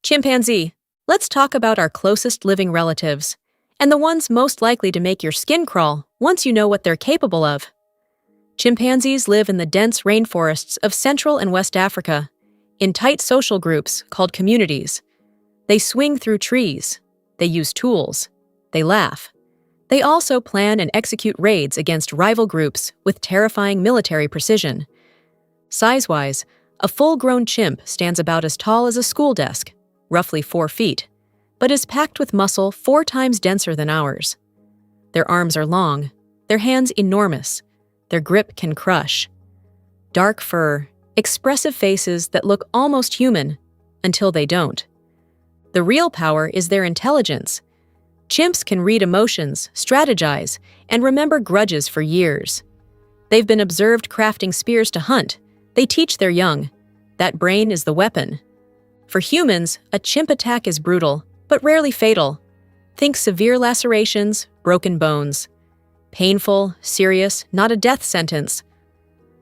Chimpanzee. Let's talk about our closest living relatives, and the ones most likely to make your skin crawl once you know what they're capable of. Chimpanzees live in the dense rainforests of Central and West Africa, in tight social groups called communities. They swing through trees, they use tools, they laugh. They also plan and execute raids against rival groups with terrifying military precision. Size-wise, a full-grown chimp stands about as tall as a school desk, roughly 4 feet, but is packed with muscle 4 times denser than ours. Their arms are long, their hands enormous, their grip can crush. Dark fur, expressive faces that look almost human, until they don't. The real power is their intelligence. Chimps can read emotions, strategize, and remember grudges for years. They've been observed crafting spears to hunt. They teach their young. That brain is the weapon. For humans, a chimp attack is brutal, but rarely fatal. Think severe lacerations, broken bones. Painful, serious, not a death sentence.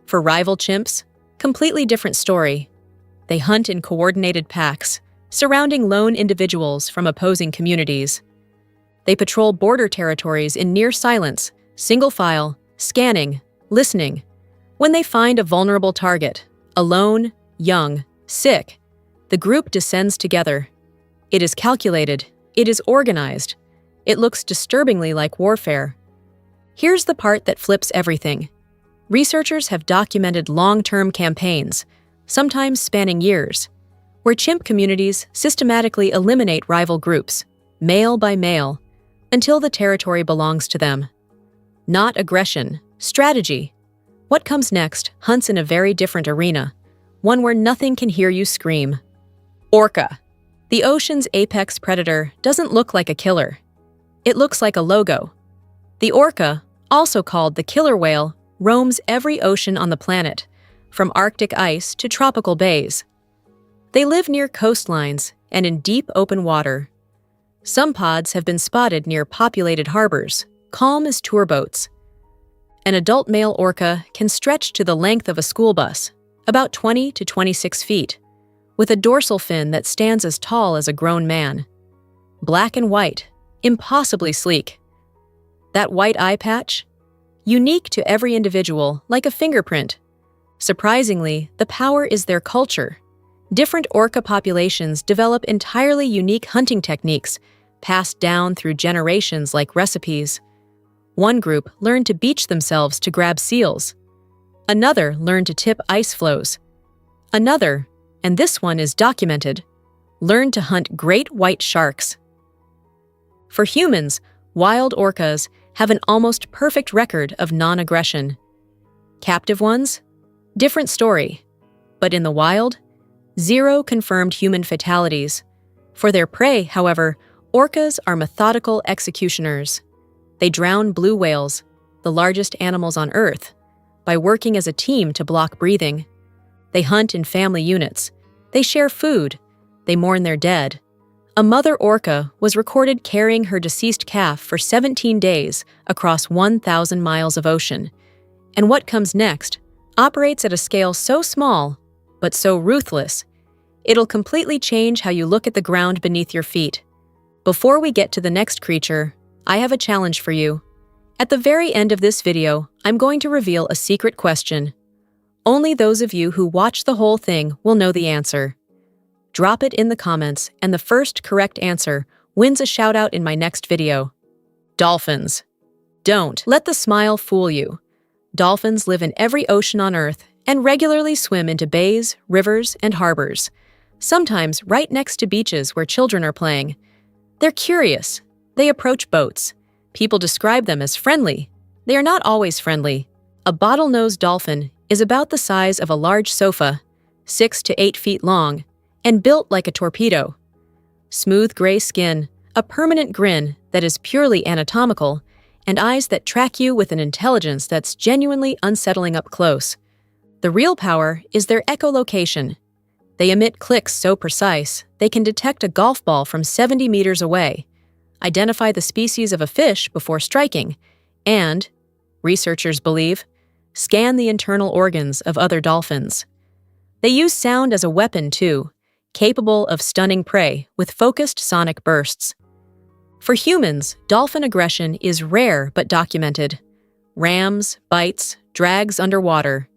For rival chimps, completely different story. They hunt in coordinated packs, surrounding lone individuals from opposing communities. They patrol border territories in near silence, single file, scanning, listening. When they find a vulnerable target, alone, young, sick, the group descends together. It is calculated, it is organized. It looks disturbingly like warfare. Here's the part that flips everything. Researchers have documented long-term campaigns, sometimes spanning years, where chimp communities systematically eliminate rival groups, male by male, until the territory belongs to them. Not aggression, strategy. What comes next hunts in a very different arena, one where nothing can hear you scream. Orca. The ocean's apex predator doesn't look like a killer. It looks like a logo. The orca, also called the killer whale, roams every ocean on the planet, from Arctic ice to tropical bays. They live near coastlines and in deep open water. Some pods have been spotted near populated harbors, calm as tour boats. An adult male orca can stretch to the length of a school bus, about 20 to 26 feet, with a dorsal fin that stands as tall as a grown man. Black and white, impossibly sleek. That white eye patch? Unique to every individual, like a fingerprint. Surprisingly, the power is their culture. Different orca populations develop entirely unique hunting techniques, passed down through generations like recipes. One group learned to beach themselves to grab seals. Another learned to tip ice floes. Another, and this one is documented, learned to hunt great white sharks. For humans, wild orcas have an almost perfect record of non-aggression. Captive ones? Different story. But in the wild, 0 confirmed human fatalities. For their prey, however, orcas are methodical executioners. They drown blue whales, the largest animals on Earth, by working as a team to block breathing. They hunt in family units. They share food. They mourn their dead. A mother orca was recorded carrying her deceased calf for 17 days across 1,000 miles of ocean. And what comes next operates at a scale so small, but so ruthless, it'll completely change how you look at the ground beneath your feet. Before we get to the next creature, I have a challenge for you. At the very end of this video, I'm going to reveal a secret question. Only those of you who watch the whole thing will know the answer. Drop it in the comments, and the first correct answer wins a shout-out in my next video. Dolphins. Don't let the smile fool you. Dolphins live in every ocean on Earth and regularly swim into bays, rivers, and harbors, sometimes right next to beaches where children are playing. They're curious. They approach boats. People describe them as friendly. They are not always friendly. A bottlenose dolphin is about the size of a large sofa, 6 to 8 feet long, and built like a torpedo. Smooth gray skin, a permanent grin that is purely anatomical, and eyes that track you with an intelligence that's genuinely unsettling up close. The real power is their echolocation. They emit clicks so precise, they can detect a golf ball from 70 meters away, identify the species of a fish before striking, and, researchers believe, scan the internal organs of other dolphins. They use sound as a weapon too, capable of stunning prey with focused sonic bursts. For humans, dolphin aggression is rare but documented. Rams, bites, drags underwater.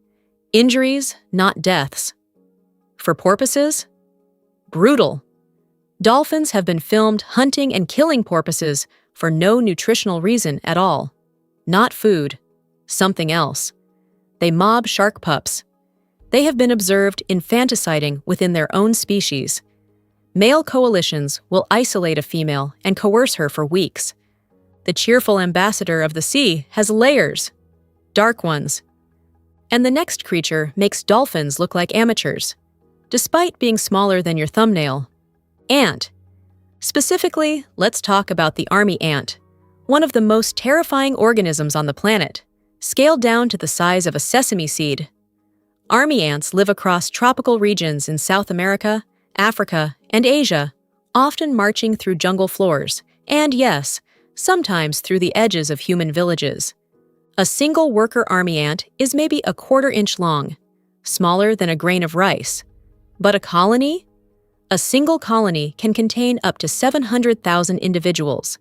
Injuries, not deaths. For porpoises? Brutal. Dolphins have been filmed hunting and killing porpoises for no nutritional reason at all. Not food. Something else. They mob shark pups. They have been observed infanticiding within their own species. Male coalitions will isolate a female and coerce her for weeks. The cheerful ambassador of the sea has layers. Dark ones. And the next creature makes dolphins look like amateurs, despite being smaller than your thumbnail. Ant. Specifically, let's talk about the army ant, one of the most terrifying organisms on the planet, scaled down to the size of a sesame seed. Army ants live across tropical regions in South America, Africa, and Asia, often marching through jungle floors, and yes, sometimes through the edges of human villages. A single worker army ant is maybe a quarter-inch long, smaller than a grain of rice. But a colony? A single colony can contain up to 700,000 individuals.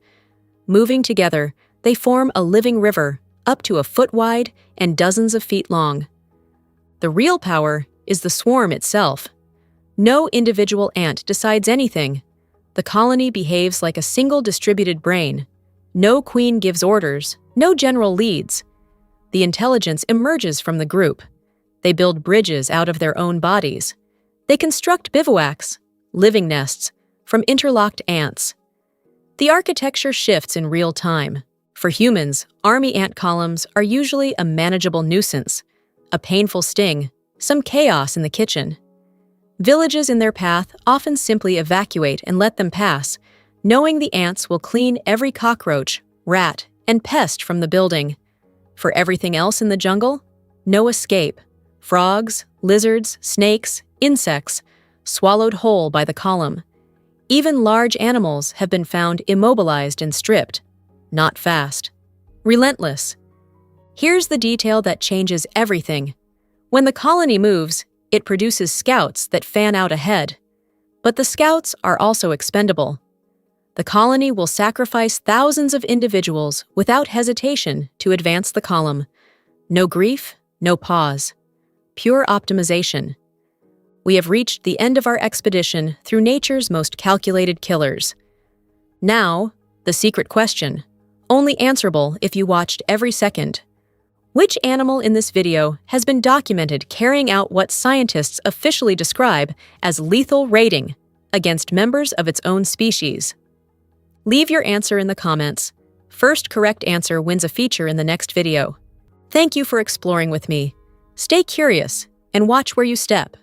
Moving together, they form a living river, up to a foot wide and dozens of feet long. The real power is the swarm itself. No individual ant decides anything. The colony behaves like a single distributed brain. No queen gives orders, no general leads. The intelligence emerges from the group. They build bridges out of their own bodies. They construct bivouacs, living nests, from interlocked ants. The architecture shifts in real time. For humans, army ant columns are usually a manageable nuisance, a painful sting, some chaos in the kitchen. Villages in their path often simply evacuate and let them pass, knowing the ants will clean every cockroach, rat, and pest from the building. For everything else in the jungle, no escape. Frogs, lizards, snakes, insects, swallowed whole by the column. Even large animals have been found immobilized and stripped. Not fast. Relentless. Here's the detail that changes everything. When the colony moves, it produces scouts that fan out ahead. But the scouts are also expendable. The colony will sacrifice thousands of individuals without hesitation to advance the column. No grief, no pause. Pure optimization. We have reached the end of our expedition through nature's most calculated killers. Now, the secret question, only answerable if you watched every second. Which animal in this video has been documented carrying out what scientists officially describe as lethal raiding against members of its own species? Leave your answer in the comments. First correct answer wins a feature in the next video. Thank you for exploring with me. Stay curious and watch where you step.